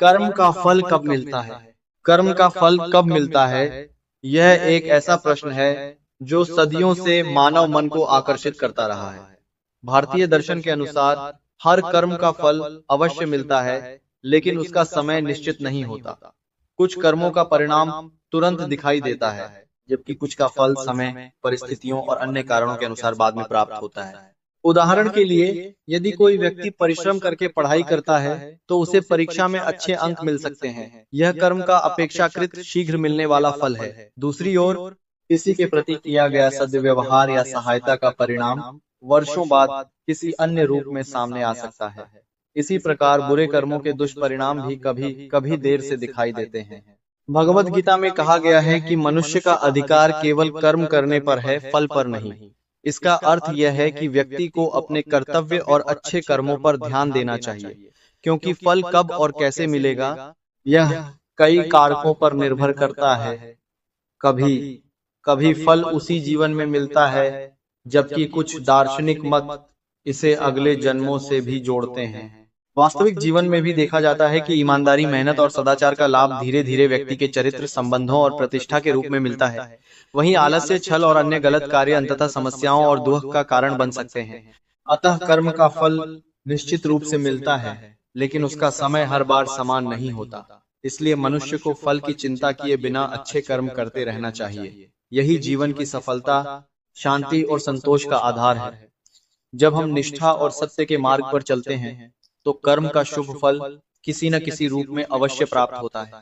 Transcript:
कर्म का फल कब मिलता है? कर्म का फल कब मिलता है? यह एक ऐसा प्रश्न है जो सदियों से मानव मन को आकर्षित करता रहा है। भारतीय दर्शन के अनुसार हर कर्म का फल अवश्य मिलता है, लेकिन उसका समय निश्चित नहीं होता। कुछ कर्मों का परिणाम तुरंत दिखाई देता है, जबकि कुछ का फल समय, परिस्थितियों और अन्य कारणों के अनुसार बाद में प्राप्त होता है। उदाहरण के लिए, यदि कोई व्यक्ति परिश्रम करके पढ़ाई करता है तो उसे परीक्षा में अच्छे अंक मिल सकते हैं। यह कर्म का अपेक्षाकृत शीघ्र मिलने वाला फल है। दूसरी ओर, किसी के प्रति किया गया सद्व्यवहार या सहायता का परिणाम वर्षों बाद किसी अन्य रूप में सामने आ सकता है। इसी प्रकार बुरे कर्मों के दुष्परिणाम भी कभी कभी देर से दिखाई देते हैं। भगवत गीता में कहा गया है कि मनुष्य का अधिकार केवल कर्म करने पर है, फल पर नहीं। इसका अर्थ यह है कि व्यक्ति को अपने कर्तव्य और अच्छे कर्मों पर ध्यान देना चाहिए, क्योंकि फल कब और कैसे मिलेगा यह कई कारकों पर निर्भर करता है। कभी कभी फल उसी जीवन में मिलता है, जबकि कुछ दार्शनिक मत इसे अगले जन्मों से भी जोड़ते हैं। वास्तविक जीवन में भी देखा जाता है कि ईमानदारी, मेहनत और सदाचार का लाभ धीरे धीरे व्यक्ति के चरित्र, संबंधों और प्रतिष्ठा के रूप में मिलता है। वहीं आलस्य, छल और अन्य गलत कार्य अंततः समस्याओं और दुख का कारण बन सकते हैं। अतः कर्म का फल निश्चित रूप से मिलता है, लेकिन उसका समय हर बार समान नहीं होता। इसलिए मनुष्य को फल की चिंता किए बिना अच्छे कर्म करते रहना चाहिए। यही जीवन की सफलता, शांति और संतोष का आधार है। जब हम निष्ठा और सत्य के मार्ग पर चलते हैं तो कर्म का शुभ फल किसी न किसी रूप में अवश्य प्राप्त होता है।